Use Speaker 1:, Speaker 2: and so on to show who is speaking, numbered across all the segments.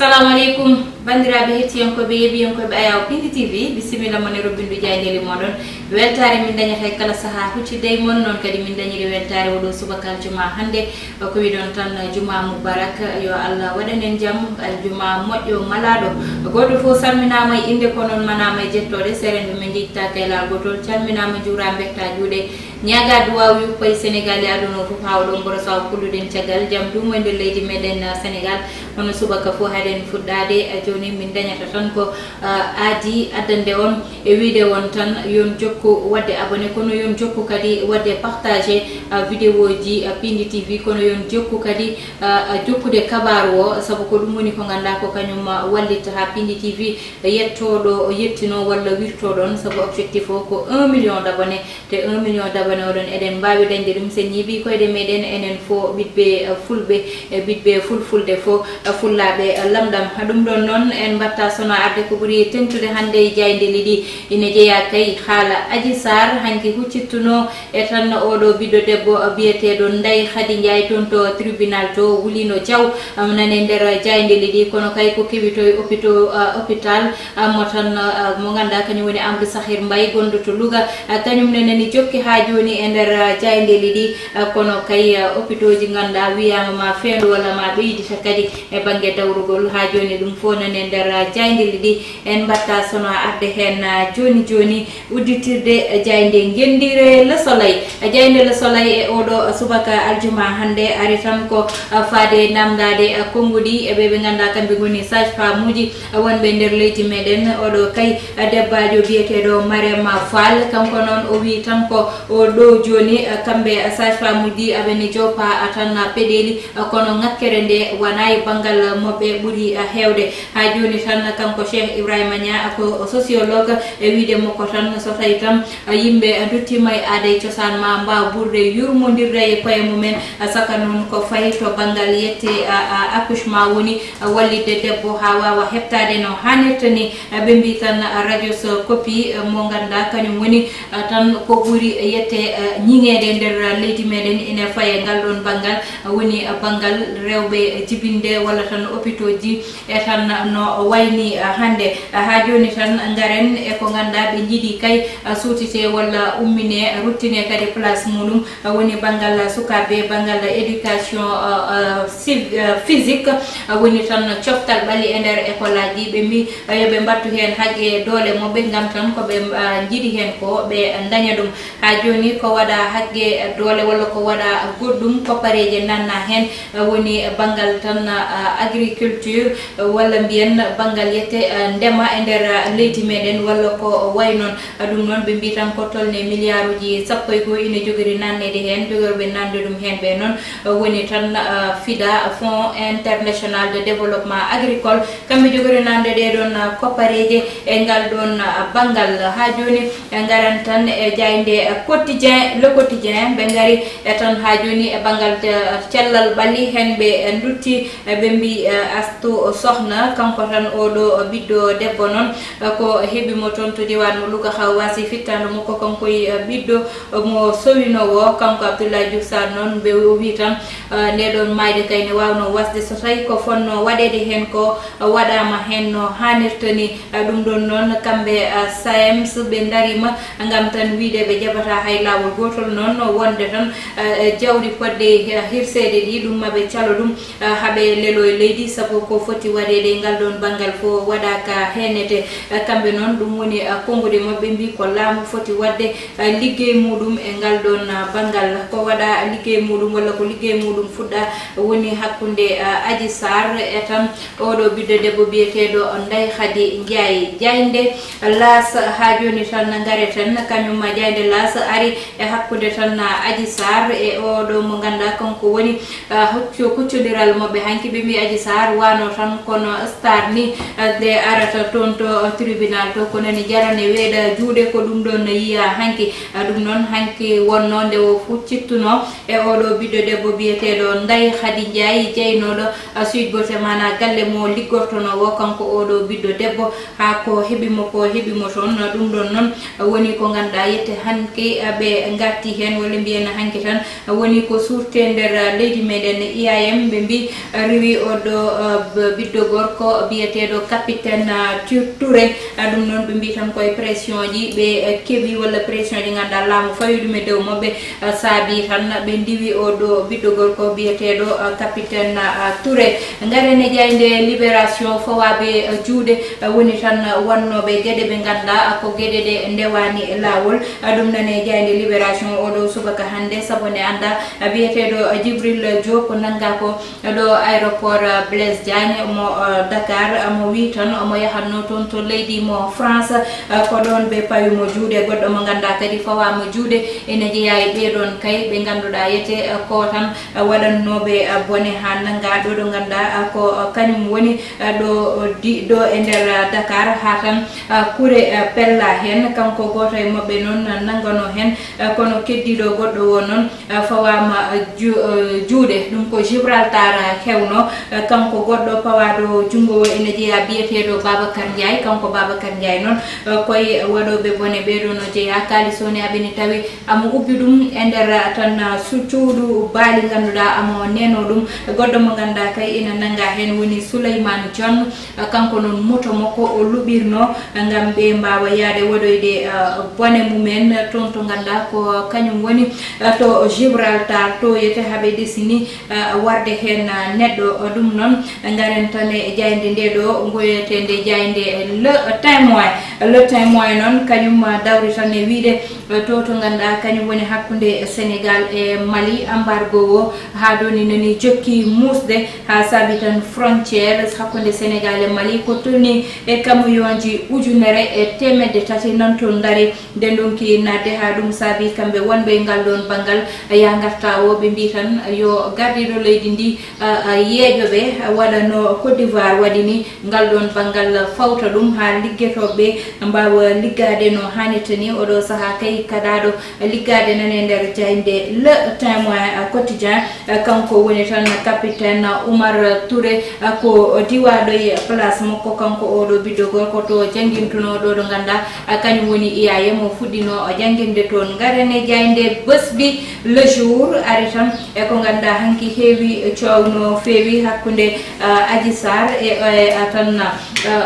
Speaker 1: Assalamu alaikum bandiraɓe hettiyankoɓe yeɓiyankoɓe Ayaw Pindi TV bisimilla moon e robbindu jaydeli moɗon weltare min dañata kala saaha huccidde mon noon kadi min dañiri weltare oɗo subakal juma hande ko wiɗon tan juma mubarak yo Allah waɗanen jaam aljuma moƴƴo malaɗo goɗɗo fof salminama e inde ko noon manama e jettode serende min jejjita kaylal gotol calminama juura betta juuɗe ñaga duwaw yuppay Sénégal e aduna fof ha oɗon mboro saw kulluɗen caggal jaam dumo e nder leydi meɗen Sénégal hono subaka fof haɗen fuɗɗade joni min dañata tan ko aadi addande on e wiide won tan yon jokku wadde abonné kono yon jokku kadi wadde partagé vidéo ji Pindi TV kono yon jokku kadi jokkude kabaru o saabu ko ɗum woni ko ganda ko kañum wallitta ha Pindi TV yettoɗo yettino walla wirtoɗon saabu objectif o ko 1 million d'abonné te 1 million d'abonné oɗon eɗen mbawi dañde ɗum sen yiiɓi koyɗe meɗen enen fo ɓiɓɓe fulɓe e ɓiɓɓe fulfulde fo fullaɓe lamɗam ɗum ɗon noon en mbatta sono arde ko ɓuuri tentude hande e jayndeli ɗi ine jeeya kay haala Adji Sarr hanki huccittuno e tan oɗo ɓiɗɗo debbo biyeteɗo Ndeye Khady Ndiaye toon to tribunal to Wulino Diaw nane nder jayndeli ɗi kono kay ko kewi to hôpital mo tan mo ganduɗa kañum woni Amadou Sahir Mbaye gonɗo to Louga kañum neneni jokki ha joni e nder jayndeli ɗi kono kay hôpitaux ji ganduɗa wiyama ma feendu walla ma ɓeydita kadi e banggue dawrugol ha joni ɗum fo nane nder jayndeli ɗi en mbatta sono arde hen joni joni udditirde jayde gendire Le Soleil jayde Le Soleil e oɗo subaka aljuma hande ari tan ko faade namdade konngudi e ɓe ganduɗa kamɓe goni sage femme uji wonɓe nder leydi meɗen oɗo kay debbajo biyeteɗo Mariama Fall kanko noon o wi tan ko o ɗo joni kamɓe sage femme uji aɓene joppa tan peɗeli kono ngakkere nde wona e banggal moɓɓe ɓuuri hewde ha joni tan kanko Cheikh Ibrahima Nia ko sociologue e wiide makko tan so tawi tan yimɓe duttima e aada e cosaan ma mbawa ɓurde yurmodirde e koye mumen saka noon ko fayi to banggal yette accouchement woni wallidde debbo ha wawa heɓtade no hannirta ni ɓe mbi tan radioscopie mo ganduɗa kañum woni tan ko ɓuuri yette ñiŋede nder leydi meɗen ene faye ngal ɗon banggal woni banggal rewɓe jibinde walla tan hôpitaux ji e tan no wayni hande ha joni tan garen e ko ganduɗa ɓe jiiɗi kay suutite walla ummine ruttine kadi place muɗum woni banggal sukaɓe banggal éducation physique woni tan coftal ɓaali e nder école aji ɓe mbi yoɓe mbattu hen haqqe doole moɓe gam tan koɓe jiiɗi hen ko ɓe daña ɗum ha joni ko waɗa haqqe doole walla ko waɗa goɗɗum koppareje nanna hen woni banggal tan agriculture walla mbiyen banggal yette ndema e nder leydi meɗen walla ko way noon ɗum noon ɓe mbi tan ko tolne milliard uji 11 ine jogori nannede hen jogorɓe nande ɗum hen ɓe noon woni tan FIDA Fonds International de Développement Agricole kamɓe jogori nande ɗe ɗon koppareje e ngal ɗon banggal ha joni garan tan e jayde quotidien Le Quotidien ɓe gari e tan ha joni e banggal cellal ɓalli hen ɓe dutti ɓe mbi Astou Sokhna kanko tan oɗo ɓiɗɗo debbo noon ko heɓimo toon to diwan mo Louga ha wasi fittande makko kankoye ɓiɗɗo mo sowinowo kanko Abdoulaye Diouf Sarr noon ɓe wi tan ndeɗon mayde kay ne wawno wasde so tawi ko fonno waɗede hen ko waɗama hen no hannirta ni ɗum ɗon noon kamɓe SAEMS ɓe darima gam tan wiide ɓe jaɓata hay lawol gotol noon wonde tan jawɗi podde hirsede ɗi ɗum maɓe calo ɗum haaɓe lelo e leydi saabu ko foti waɗede ngal ɗon banggal fo waɗaka hennete kamɓe noon ɗum woni kongude mabɓe mbi ko laamu foti wadde liggey muɗum e ngal ɗon banggal ko waɗa liggey muɗum walla ko liggey muɗum fuɗɗa woni hakkude Adji Sarr e tan oɗo ɓiɗɗo debbo biyeteɗo Ndeye Khady Ndiaye jayde las ha joni tan gareten kañum jayde las ari e hakkude tan Adji Sarr e oɗo mo ganduɗa kanko woni huccodiral mabɓe hanki ɓe mbi Adji Sarr wano tan kono star ni nde arata toon to tribunal to ko nani jarane weeɗa juuɗe ko ɗum ɗon yiya hanki ɗum noon hanki wonno nde o huccittuno e oɗo ɓiɗɗo debbo biyeteɗo Ndeye Khady Ndiaye jeynoɗo suite gote mana galle mo liggortonowo kanko oɗo ɓiɗɗo debbo ha ko heɓimo toon ɗum ɗon noon woni ko ganduɗa yette hanki ɓe garti hen walla mbiyen hanki tan woni ko surte nder leydi meɗen IAM ɓe mbi rewi oɗo ɓiɗɗo gorko ko biyeteɗo capitaine Touré ɗum noon ɓe mbi tan koye pression ji ɓe keeɓi walla pression ji ganduɗa laamu fawi ɗum e dow mabɓe saabi tan ɓe ndiwi o ɗo ɓiɗɗo gorko biyeteɗo capitaine Touré. Garene jayde libération fawaɓe juuɗe woni tan wannoɓe gueɗe ɓe ganduɗa ko gueɗe ɗe ndewani lawol ɗum nane jayde libération oɗo subaka hande saabu ne anda biyeteɗo Djibril Diop nanga ko ɗo aéroport Blaise Diagne mo Dakar mo wi tan omo yahanno toon to leydi mo France ko ɗon ɓe pawimo juuɗe goɗɗo mo ganduɗa kadi fawamo juuɗe ene jeeya e ɓeɗon kay ɓe ganduɗa yete ko tan waɗannoɓe bone ha nanga ɗo ɗo ganduɗa ko kañum woni ɗo e nder Dakar ha tan kure pella hen kanko goto e mabɓe noon nangano hen kono keddiɗo goɗɗo wo noon fawama juuɗe ɗum ko Gibraltar hewno kanko goɗɗo pawaɗo jungo ene jeeya biyeteɗo Babacar Ndiaye kanko Babacar Ndiaye noon koye waɗoɓe bone ɓeɗo no jeeya kalisoni aɓene tawi amo ubbi ɗum e nder tan cuuɗu baali ganduɗa amo neno ɗum goɗɗo mo ganduɗa kay ina nanga hen woni Souleymane Dione kanko noon moto makko o luɓirno gam ɓe mbawa yaade waɗoyde bone mumen toon to ganduɗa ko kañum woni to Gibraltar to yete haaɓe desini warde hen neɗɗo ɗum noon garen tan e jayde nde ɗo goyetende jayde le témoin noon kañum dawri tan e wiide to ganduɗa kañum woni hakkude Sénégal e Mali embargo o ha doni nani jokki musde ha saabi tan frontiére hakkude Sénégal e Mali ko tolni e kamuyonji ujunere e temedde tati nan toon dari nden ɗonki nadde ha ɗum saabi kamɓe wonɓe ngal ɗon banggal ya garta o ɓe mbi tan yo gardiɗo leydi ndi yeeƴoɓe waɗano Côte d'Ivoire waɗini ngal ɗon banggal fawta ɗum ha liggetoɓe mbawa liggade no hannirta ni oɗo saaha kay kadaɗo liggade nane nder jayde le témoin quotidien kanko woni tan capitaine Oumar Touré ko diwaɗo e place makko kanko oɗo ɓiɗɗo gorko to janguintuno ɗo ɗo ganda kañum woni IAM mo fuɗɗino janguinde toon garane jayde besbi le jour ari tan e ko ganda hanki heewi cowno feewi hakkude Adji Sarr e tan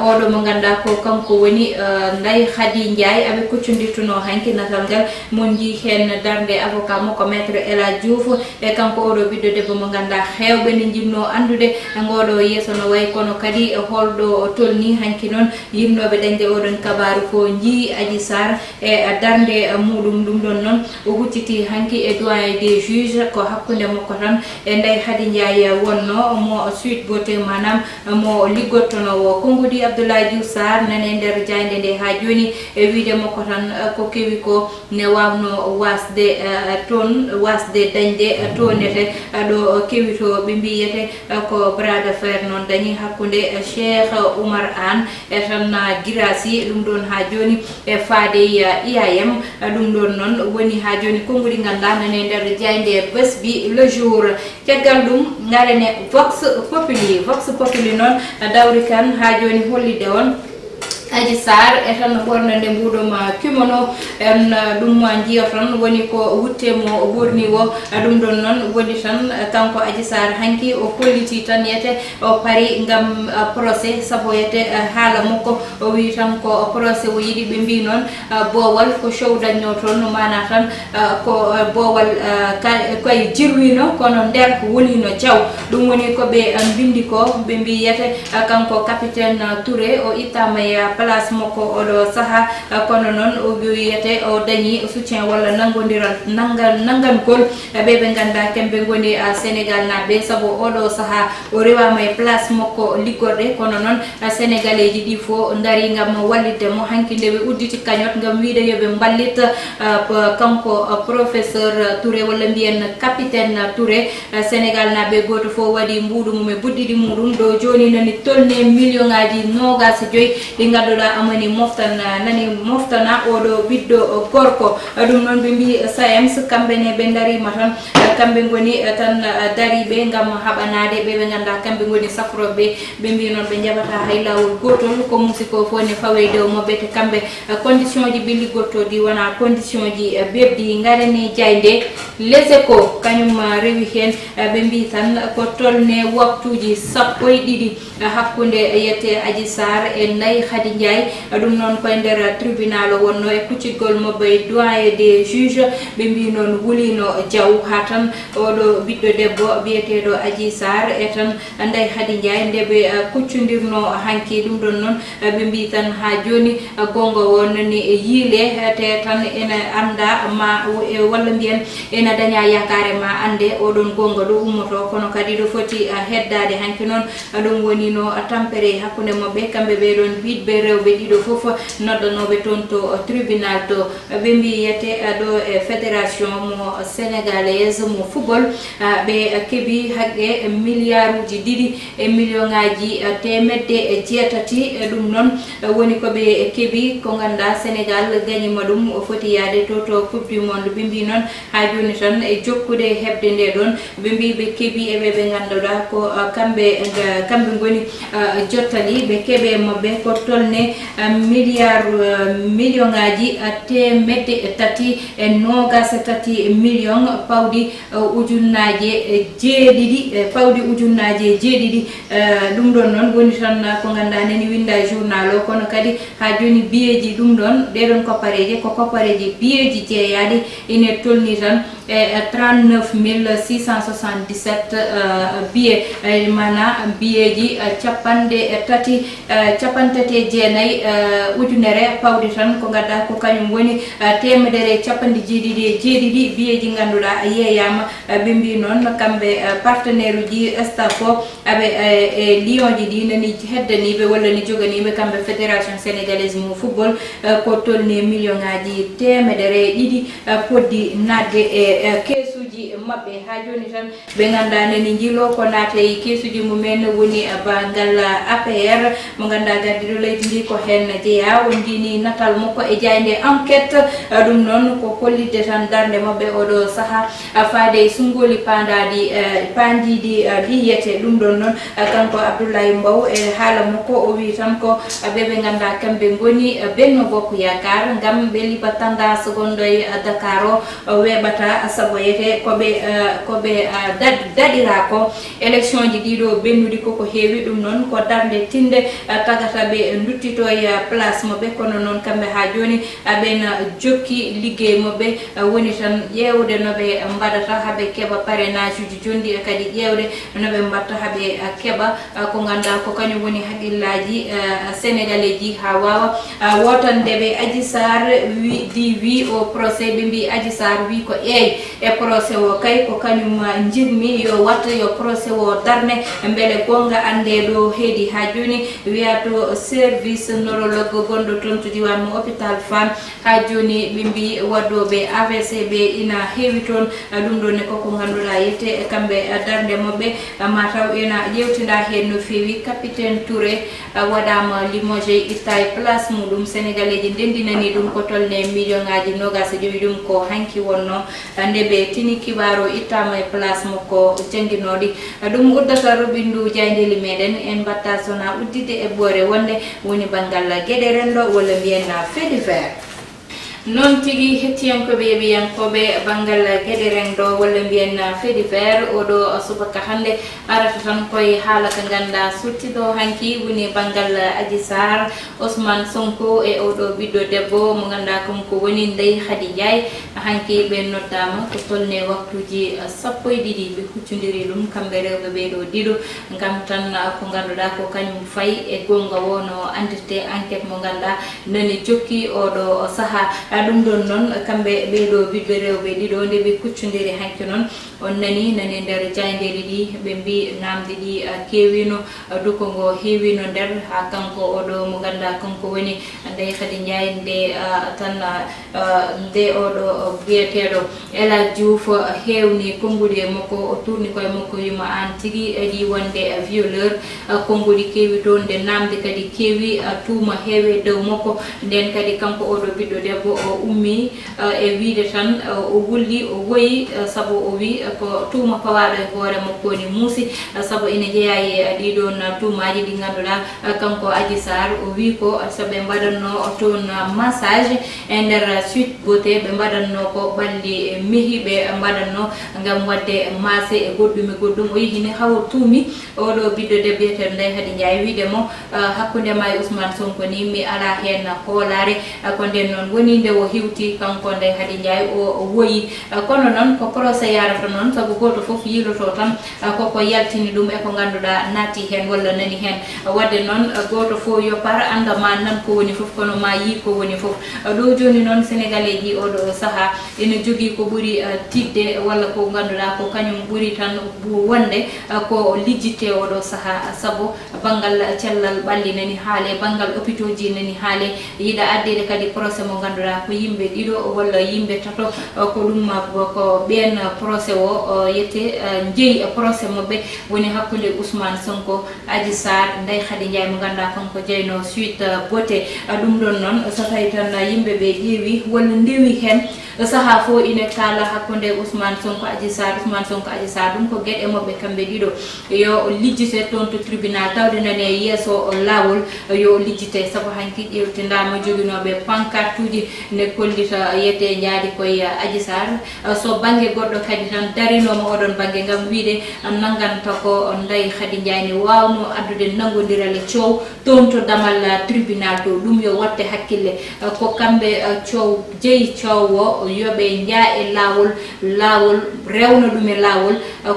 Speaker 1: oɗo mo ganda ko kanko woni Ndeye Khady Ndiaye aɓe koccodirtuno hanki natal ngal mon ji hen darde avocat makko maître El Hadji Diouf e kanko oɗo ɓiɗɗo debbo mo ganda hewɓe ne jinno andude ngoɗo yeeso no way kono kadi holɗo tolni hanki noon yimnoɓe dañde oɗon kabaru ko ji Adji Sarr e darde muɗum ɗum ɗon noon o hucciti hanki e doyen des juges ko hakkude makko tan e Ndeye Khady Ndiaye wonno mo Sweet Beauté manam mo liggottonowo Kongodi Abdoulaye Diouf Sarr nane nder jayde nde ha joni e wiide makko tan ko kewi ko ne wawno wasde toon wasde dañde tonete ɗo kewi to ɓe mbiyete ko bras de fer noon dañi hakkude Cheikh Oumar Anne e tan Guirassy ɗum ɗon ha joni e faade IAM ɗum ɗon noon woni ha joni konngudi ganda nane nder jayde besbi le jour caggal ɗum garene Vox Populi noon dawri kan ha joni hollide on Adji Sarr e tan ɓornande mbuɗum kimono en ɗum jiya tan woni ko wuttemo ɓurni o ɗum ɗon noon woni tan kanko Adji Sarr hanki o kolliti tan yete o paari gam procès saabu yete haala makko o wi tan ko procès o yiiɗi ɓe mbi noon boowal ko show dañno toon mana tan ko boowal koye jirwino kono nder wolino diaw ɗum woni ko ɓe bindi ko ɓe mbi yete kanko capitaine Touré o ittama e place makko oɗo saaha kono noon o wiyete o dañi soutien walla nangangol ɓe ganda kemɓe goni Sénégal naɓe saabu oɗo saaha o rewama e place makko liggorɗe kono noon sénégalais ji ɗi fo dari gam wallidde mo hanki nde ɓe udditi kañot gam wiide yoɓe ballit kanko professeur Touré walla mbiyen capitaine Touré Sénégal naɓe goto fo waɗi mbuɗu mum e buɗɗiɗi muɗum ɗo joni nani tolne million ngaji 25 ɗi ganduɗa amani moftana oɗo ɓiɗɗo gorko. Ɗum noon ɓe mbi SAEMS kamɓe ne ɓe darima tan kamɓe goni tan dariɓe gam haɓanade ɓe ganduɗa kamɓe goni safroɓe. Ɓe mbi noon ɓe jaɓata hay lawol gotol ko musiko fo ne fawe dow mabɓe te kamɓe condition ji ɓilli gottodi wona condition ji bebdi garani jayde. Les Échos kañum rewi hen ɓe mbi tan ko tolne waktuji 12 hakkude yette Adji Sarr e Ndeye Khady Ndiaye. Ɗum noon koye nder tribunal o wonno e kuccitgol mabɓe doyen des juges. ɓe mbi noon wulino diaw ha tan oɗo ɓiɗɗo debbo biyeteɗo Adji Sarr e tan Ndeye Khady Ndiaye nde ɓe kuccodirno hanki. Ɗum ɗon noon ɓe mbi tan ha joni gonga wonnani yiile te tan ene anda ma walla mbiyen ene daña yakare ma ande oɗon gonga ɗo ummoto kono kadi ɗo foti heddade hanki noon. ɗum woni no tampere hakkude mabɓe kamɓe ɓe ɗon ɓiɗɓe rewɓe ɗiɗo foof noddanoɓe toon to tribunal to. ɓe mbi yete ɗo e fédération mo sénégalaise mo football ɓe keeɓi haqqe milliarduji 2 e million ngaji temedde jeetati. ɗum noon woni koɓe keeɓi ko ganduɗa Sénégal gagnima ɗum o foti yaade to coupe du monde. ɓe mbi noon ha joni tan e jokkude hebde nde ɗon ɓe mbi ɓe keeɓi eɓe ɓe ganduɗa ko kamɓe goni jottali ɓe keeɓe mabɓe ko tolne million ngaji temedde tati e nogas tati million pawdi ujunnaje jeeɗiɗi ɗum ɗon noon woni tan ko ganduɗa nani winda journal o. kono kadi ha joni biyeji ɗum ɗon ɗeɗon koppareje ko koppareji biyeji jeeyaɗi ine tolni tan e 39 677 billet mana biyeji capantati jeenayyi ujunere pawdi tan ko gadda ko kañum woni temedere capanɗe jeeɗiɗi biyeji ganduɗa yeeyama. ɓe mbi noon kamɓe partenaire uji staff o aɓe e lion ji ɗi nani heddaniɓe walla ni joganiɓe kamɓe fédération sénégalaise mo football ko tolni million ngaji temedere 2 poddi nadde e kesuji mabɓe. ha joni tan ɓe ganda nani jilo ko naata e kesuji mumen woni bangal APR mo ganda gardiɗo leydi ndi ko hen jeeya on jini natal makko e jayde enquête. ɗum noon ko kollidde tan darde mabɓe oɗo saaha faade sungoli pandiɗi ɗiyete. ɗum ɗon noon kanko Abdoulaye Mbow e haala makko o wi tan ko ɓeɓe ganda kamɓe goni Benno Bokk Yakar gam ɓe liba tendance gonɗo e Dakar o weɓata saabu yete koɓe daɗira ko élection ji ɗiɗo bennuɗi koko heewi. ɗum noon ko darde tinde tagata ɓe duttito e place mabɓe kono noon kamɓe ha joni ɓen jokki liggey mabɓe woni tan ƴewde noɓe mbaɗata haɓe keeɓa parrainage uji jondi e kadi ƴewde noɓe mbatta haɓe keeɓa ko ganduɗa ko kañum woni haqqillaji sénégalais ji ha wawa wotandeɓe Adji Sarr wi o procès. ɓe mbi Adji Sarr wi ko e procès o kay ko kañum jirmi yo watta yo procès o darne beele gonga ande ɗo heedi. ha joni wiya to service neurologue gonɗo toon to diwan mo hôpital Fann. ha joni ɓe mbi waddoɓe AVC ɓe ina heewi toon. ɗum ɗo ne koko ganduɗa yette kamɓe darde mabɓe mataw ena ƴewtida hen no fewi. capitaine Touré waɗama limogé itta e place muɗum. sénégalais ji ndendinani ɗum ko tolne million ngaji 25 ɗum ko hanki wonno nde ɓe tini kibaro ittama e place makko jangguinoɗi. ɗum uddata robindu jaydeli meɗen en batta sona uddide e ɓoore wonde woni banggal gueɗe rendo walla mbiyen fait divers. non tigi hettiyankoɓe yeɓiyankoɓe banggal gueɗe rendo walla mbiyen fait divers oɗo subaka hande arata tan koye haala ka ganda suttiɗo hanki woni banggal Adji Sarr, Ousmane Sonko e oɗo ɓiɗɗo debbo mo ganda ko woni Ndeye Khady Ndiaye. hanki ɓe noddama ko tolne waktuji 12 ɓe huccodiri ɗum kamɓe rewɓe ɓeɗo ɗiɗo gam tan ko ganduɗa ko kañum fayi e gonga wono andirte enquête mo ganda nani jokki oɗo saaha. ɗum ɗon noon kamɓe ɓeɗo ɓiɓɓe rewɓe ɗiɗo nde ɓe kuccodiri hanke noon on nani nder jayndeli ɗi ɓe mbi namdi ɗi kewino duko ngo heewino nder ha kanko oɗo mo ganduɗa kanko woni Ndeye Khady Ndiaye nde tan nde oɗo biyeteɗo Ela Diouf hewni konngudi e makko o tourni koye makko wima an tigui ɗi wonde violeur konngudi kewi toon nde namde kadi kewi tuuma heewe dow makko nden kadi kanko oɗo ɓiɗɗo debbo o ummi e wiide tan o wulli o woyi saabu o wi ko tuuma pawaɗo e hoore makko ni muusi saabu ene jeeya e ɗiɗon tuumaji ɗi ganduɗa kanko Adji Sarr o wi ko so ɓe mbaɗanno toon massage e nder Sweet Beauté ɓe mbaɗanno ko ɓalli mehiɓe mbaɗanno gam wadde maase e goɗɗum e goɗɗum o yihini hawo tuumi oɗo ɓiɗɗo debbo biyeteɗo Ndeye Khady Ndiaye wiidemo hakkude ma e Ousmane Sonko ni mi ala hen hoolare ko nden noon woni nde o hiwti kanko Ndeye Khady Ndiaye o woyi kono noon ko procès yarata noon saabu goto foof yiloto tan koko yaltini ɗum e ko ganduɗa naati hen walla nani hen wadde noon goto fof yo par andama nan ko woni foof kono ma yi ko woni foof ɗo joni noon sénégalais ji oɗo saaha ene jogui ko ɓuuri tidde walla ko ganduɗa ko kañum ɓuuri tan wonde ko lijjitte oɗo saaha saabu banggal cellal ɓalli nani haale banggal hôpitaux ji nani haale yiiɗa addede kadi procès mo ganduɗa ko yimɓe ɗiɗo walla yimɓe tato ko ɗum ko ɓen procès o yette jeeyi procès mabɓe woni hakkude Ousmane Sonko Adji Sarr Ndeye Khady Ndiaye mo ganduɗa kanko jeyno Sweet Beauté ɗum ɗon noon so tawi tan yimɓeɓe ƴeewi walla ndewi hen saaha fo ine kala hakkude Ousmane Sonko Adji Sarr ɗum ko gueɗe mabɓe kamɓe ɗiɗo yo lijjite toon to tribunal tawde nane yeeso lawol yo lijjite saabu hanki ƴewtidama joguinoɓe pancarte uji ne kollita yette jaadi koye Adji Sarr so banggue goɗɗo kadi tan darinoma oɗon banggue gam wiide nanganta ko Ndeye Khady Ndiaye ne wawno addude nangodirale coow toon to damal tribunal to ɗum yo watte hakkille ko kamɓe coow jeeyi coow o yoɓe jaa e lawol rewna ɗum e lawol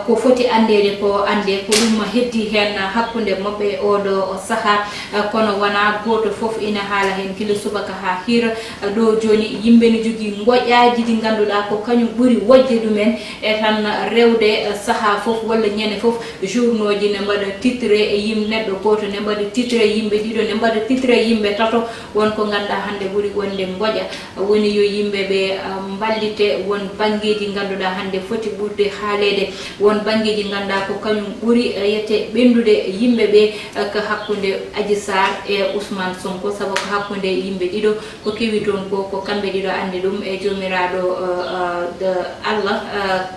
Speaker 1: ko foti andede ko ande ko ɗum heddi hen hakkude mabɓe oɗo saaha kono wona goto foof ina haala hen kila subaka ha hira ɗo joni yimɓe ne jogui goƴaji ɗi ganduɗa ko kañum ɓuuri wojde ɗumen e tan rewde saaha foof walla ñande foof journaux ji ne mbaɗa titré e neɗɗo goto ne mbaɗa titré yimɓe ɗiɗo ne mbaɗa titré yimɓe tato wonko ganduɗa hande ɓuuri wonde goƴa woni yo yimɓeɓe ballite won banggueji ganduɗa hande foti ɓurde haalede won banggueji ganduɗa ko kañum ɓuuri yette ɓendude yimɓeɓe ko hakkude Adji Sarr e Ousmane Sonko saabu ko hakkude yimɓe ɗiɗo ko kewi toon ko kamɓe ɗiɗo andi ɗum e jomiraɗo Allah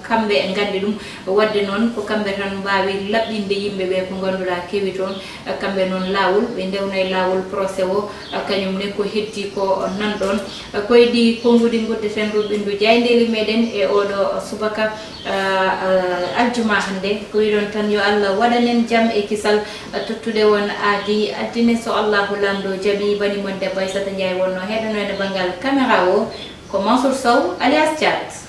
Speaker 1: kamɓe gandi ɗum wadde noon ko kamɓe tan mbawi laɓɓinde yimɓeɓe ko ganduɗa kewi toon kamɓe noon lawol ɓe ndewna e lawol procès o kañumne ko heddi ko nanɗon koyɗi konngudi goddeten ruɓindu jayndeli meɗen e oɗo subaka aljuma hande ko wiɗon tan yo Allah waɗanen jaam e kisal tottude won aadi addine so Allahu lamɗo jaaɓi bani mon debbo Aissata Ndiaye wonno heɗonoyde banggal caméra o ko Mansour Sow alias Thiat.